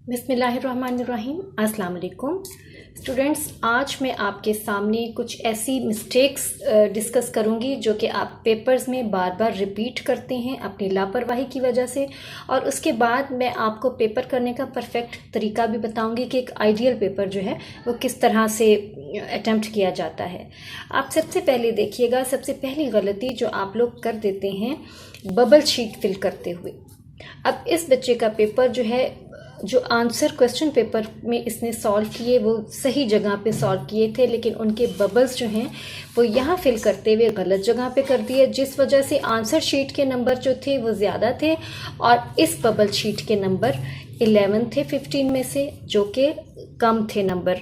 बिस्मिल्लाहिर्रहमानिर्रहीम। अस्सलाम वालेकुम स्टूडेंट्स, आज मैं आपके सामने कुछ ऐसी मिस्टेक्स डिस्कस करूंगी जो कि आप पेपर्स में बार बार रिपीट करते हैं अपनी लापरवाही की वजह से, और उसके बाद मैं आपको पेपर करने का परफेक्ट तरीका भी बताऊंगी कि एक आइडियल पेपर जो है वो किस तरह से अटेम्प्ट किया जाता है। आप सबसे पहले देखिएगा, सबसे पहली गलती जो आप लोग कर देते हैं बबल शीट फिल करते हुए। अब इस बच्चे का पेपर जो है, जो आंसर क्वेश्चन पेपर में इसने सॉल्व किए वो सही जगह पे सॉल्व किए थे, लेकिन उनके बबल्स जो हैं वो यहाँ फिल करते हुए गलत जगह पे कर दिए, जिस वजह से आंसर शीट के नंबर जो थे वो ज़्यादा थे और इस बबल शीट के नंबर 11 थे 15 में से, जो कि कम थे नंबर।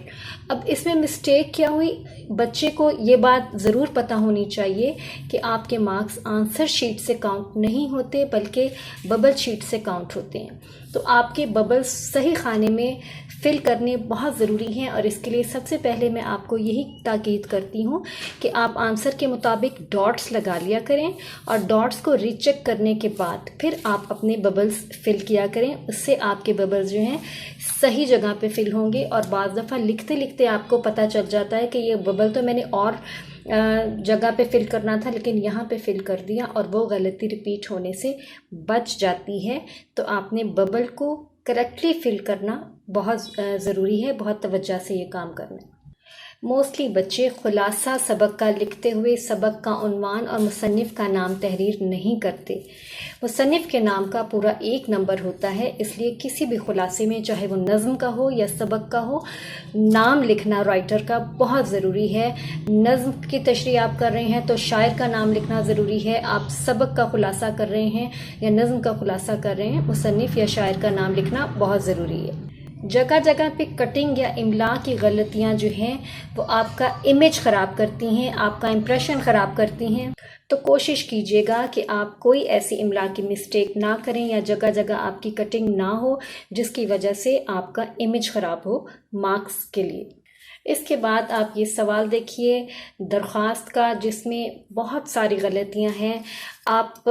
अब इसमें मिस्टेक क्या हुई, बच्चे को ये बात ज़रूर पता होनी चाहिए कि आपके मार्क्स आंसर शीट से काउंट नहीं होते बल्कि बबल शीट से काउंट होते हैं। तो आपके बबल्स सही खाने में फिल करने बहुत ज़रूरी हैं, और इसके लिए सबसे पहले मैं आपको यही ताकीद करती हूँ कि आप आंसर के मुताबिक डॉट्स लगा लिया करें और डॉट्स को रीचेक करने के बाद फिर आप अपने बबल्स फिल किया करें। उससे आपके बबल्स जो हैं सही जगह पे फिल होंगे, और बाज़ दफ़ा लिखते लिखते आपको पता चल जाता है कि ये बबल तो मैंने और जगह पे फिल करना था लेकिन यहाँ पे फिल कर दिया, और वो गलती रिपीट होने से बच जाती है। तो आपने बबल को करेक्टली फिल करना बहुत ज़रूरी है, बहुत तवज्जो से ये काम करना है। मोस्टली बच्चे खुलासा सबक का लिखते हुए सबक का उन्वान और मुसन्निफ़ का नाम तहरीर नहीं करते। मुसन्निफ़ के नाम का पूरा 1 नंबर होता है, इसलिए किसी भी खुलासे में, चाहे वो नज़्म का हो या सबक का हो, नाम लिखना राइटर का बहुत ज़रूरी है। नज़्म की तशरीह आप कर रहे हैं तो शायर का नाम लिखना ज़रूरी है। आप सबक का खुलासा कर रहे हैं या नज़्म का खुलासा कर रहे हैं, मुसन्निफ़ या शायर का नाम लिखना बहुत ज़रूरी है। जगह जगह पे कटिंग या इमला की गलतियाँ जो हैं वो आपका इमेज ख़राब करती हैं, आपका इम्प्रेशन ख़राब करती हैं। तो कोशिश कीजिएगा कि आप कोई ऐसी इमला की मिस्टेक ना करें या जगह जगह आपकी कटिंग ना हो जिसकी वजह से आपका इमेज ख़राब हो मार्क्स के लिए। इसके बाद आप ये सवाल देखिए दरख्वास्त का, जिसमें बहुत सारी गलतियाँ हैं। आप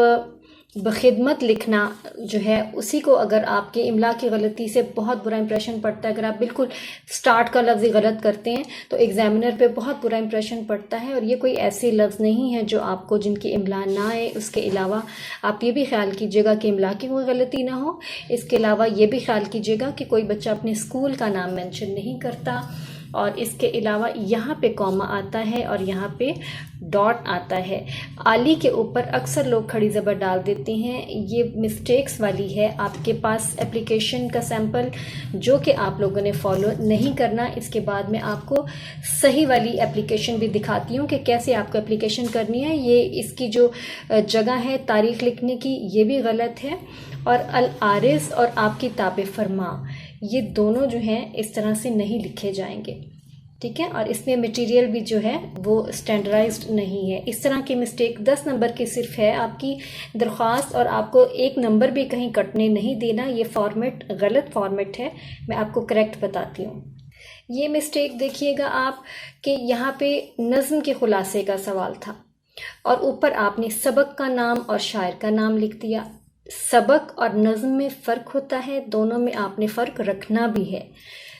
बखिदमत लिखना जो है उसी को, अगर आपके इमला की गलती से बहुत बुरा इंप्रेशन पड़ता है, अगर आप बिल्कुल स्टार्ट का लफ्ज़ ही गलत करते हैं तो एग्जामिनर पे बहुत बुरा इंप्रेशन पड़ता है, और ये कोई ऐसे लफ्ज़ नहीं है जो आपको जिनकी इमला ना आए। उसके अलावा आप ये भी ख्याल कीजिएगा कि इमला की कोई गलती ना हो। इसके अलावा ये भी ख्याल कीजिएगा कि कोई बच्चा अपने स्कूल का नाम मेंशन नहीं करता, और इसके अलावा यहाँ पे कॉमा आता है और यहाँ पे डॉट आता है। आली के ऊपर अक्सर लोग खड़ी ज़बर डाल देते हैं, ये मिस्टेक्स वाली है। आपके पास एप्लीकेशन का सैंपल जो कि आप लोगों ने फॉलो नहीं करना। इसके बाद मैं आपको सही वाली एप्लीकेशन भी दिखाती हूँ कि कैसे आपको एप्लीकेशन करनी है। ये इसकी जो जगह है तारीख़ लिखने की, ये भी गलत है, और अल आरिज़ और आपकी ताबे फरमा, ये दोनों जो हैं इस तरह से नहीं लिखे जाएंगे, ठीक है। और इसमें मटेरियल भी जो है वो स्टैंडर्डाइज्ड नहीं है। इस तरह की मिस्टेक 10 नंबर की सिर्फ है आपकी दरख्वास्त, और आपको 1 नंबर भी कहीं कटने नहीं देना। ये फॉर्मेट गलत फॉर्मेट है, मैं आपको करेक्ट बताती हूँ। ये मिस्टेक देखिएगा आप कि यहाँ पे नज़्म के खुलासे का सवाल था और ऊपर आपने सबक का नाम और शायर का नाम लिख दिया। सबक और नज़्म में फ़र्क होता है, दोनों में आपने फ़र्क रखना भी है।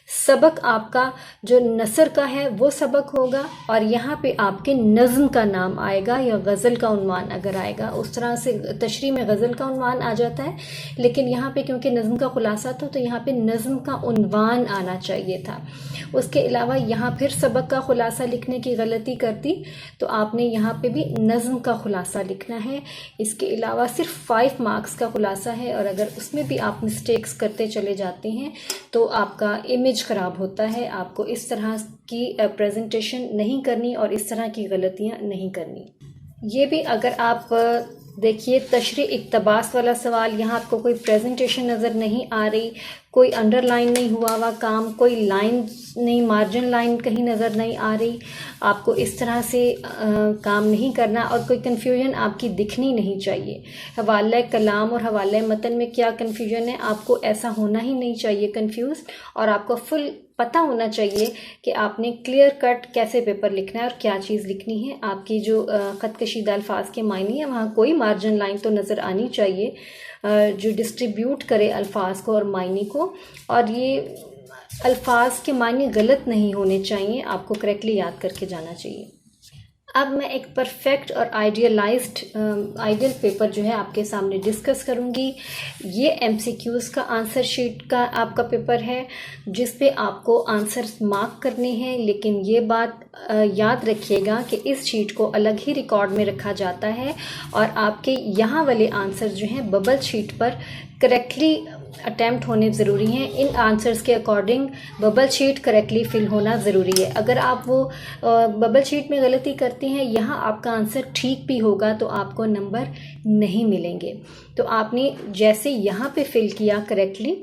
सबक आपका जो नसर का है वो सबक होगा, और यहाँ पे आपके नज़्म का नाम आएगा या गज़ल का उन्वान अगर आएगा। उस तरह से तशरीह में गज़ल का उन्वान आ जाता है, लेकिन यहाँ पे क्योंकि नज़्म का खुलासा था तो यहाँ पे नज़्म का उन्वान आना चाहिए था। उसके अलावा यहाँ फिर सबक का खुलासा लिखने की गलती कर दी, तो आपने यहाँ पे भी नज़्म का खुलासा लिखना है। इसके अलावा सिर्फ 5 मार्क्स का खुलासा है, और अगर उसमें भी आप मिस्टेक्स करते चले जाते हैं तो आपका इमेज ख़राब होता है। आपको इस तरह की प्रेजेंटेशन नहीं करनी और इस तरह की गलतियाँ नहीं करनी। ये भी अगर आप देखिए तशरीह इक्तबास वाला सवाल, यहाँ आपको कोई प्रेजेंटेशन नज़र नहीं आ रही, कोई अंडरलाइन नहीं हुआ काम, कोई लाइन नहीं, मार्जिन लाइन कहीं नज़र नहीं आ रही, आपको इस तरह से काम नहीं करना, और कोई कन्फ्यूजन आपकी दिखनी नहीं चाहिए। हवाला कलाम और हवाला मतन में क्या कन्फ्यूजन है, आपको ऐसा होना ही नहीं चाहिए कन्फ्यूज़, और आपको फुल पता होना चाहिए कि आपने क्लियर कट कैसे पेपर लिखना है और क्या चीज़ लिखनी है। आपकी जो ख़त कशीदा अल्फाज के मायने हैं वहाँ कोई मार्जिन लाइन तो नज़र आनी चाहिए। जो डिस्ट्रीब्यूट करे अल्फाज को और मायने को, और ये अल्फाज के मायने गलत नहीं होने चाहिए, आपको करेक्टली याद करके जाना चाहिए। अब मैं एक परफेक्ट और आइडियल पेपर जो है आपके सामने डिस्कस करूंगी। ये एमसीक्यूज़ का आंसर शीट का आपका पेपर है जिस पे आपको आंसर्स मार्क करने हैं, लेकिन ये बात याद रखिएगा कि इस शीट को अलग ही रिकॉर्ड में रखा जाता है और आपके यहाँ वाले आंसर जो हैं बबल शीट पर करेक्टली अटैम्प्ट होने ज़रूरी हैं। इन आंसर्स के according bubble sheet correctly fill होना ज़रूरी है। अगर आप वो बबल शीट में गलती करते हैं, यहाँ आपका आंसर ठीक भी होगा तो आपको नंबर नहीं मिलेंगे। तो आपने जैसे यहाँ पे फिल किया करेक्टली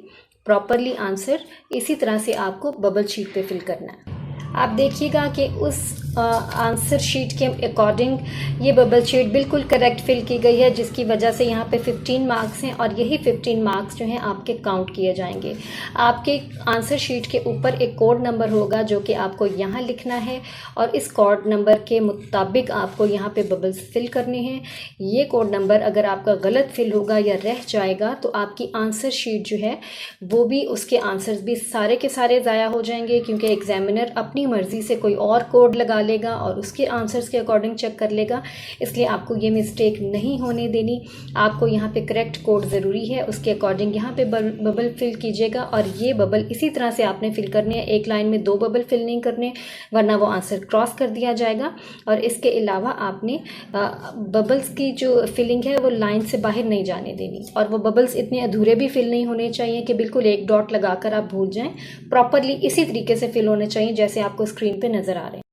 प्रॉपरली आंसर, इसी तरह से आपको बबल शीट पे फिल करना है। आप देखिएगा कि उस आंसर शीट के अकॉर्डिंग ये बबल शीट बिल्कुल करेक्ट फिल की गई है, जिसकी वजह से यहाँ पे 15 मार्क्स हैं और यही 15 मार्क्स जो हैं आपके काउंट किए जाएंगे। आपके आंसर शीट के ऊपर एक कोड नंबर होगा जो कि आपको यहाँ लिखना है और इस कोड नंबर के मुताबिक आपको यहाँ पे बबल्स फिल करने हैं। ये कोड नंबर अगर आपका गलत फिल होगा या रह जाएगा तो आपकी आंसर शीट जो है वो भी, उसके आंसर्स भी सारे के सारे ज़ाया हो जाएंगे, क्योंकि एग्जामिनर अपनी मर्जी से कोई और कोड लगा लेगा और उसके आंसर्स के अकॉर्डिंग चेक कर लेगा। इसलिए आपको ये मिस्टेक नहीं होने देनी। आपको यहाँ पे करेक्ट कोड ज़रूरी है, उसके अकॉर्डिंग यहाँ पे बबल फिल कीजिएगा और ये बबल इसी तरह से आपने फिल करने हैं। एक लाइन में 2 बबल फिल नहीं करने, वरना वो आंसर क्रॉस कर दिया जाएगा। और इसके अलावा आपने बबल्स की जो फिलिंग है वो लाइन से बाहर नहीं जाने देनी, और वो बबल्स इतने अधूरे भी फिल नहीं होने चाहिए कि बिल्कुल एक डॉट लगाकर आप भूल जाएं। प्रॉपरली इसी तरीके से फिल होने चाहिए जैसे आपको स्क्रीन पे नज़र आ रहे हैं।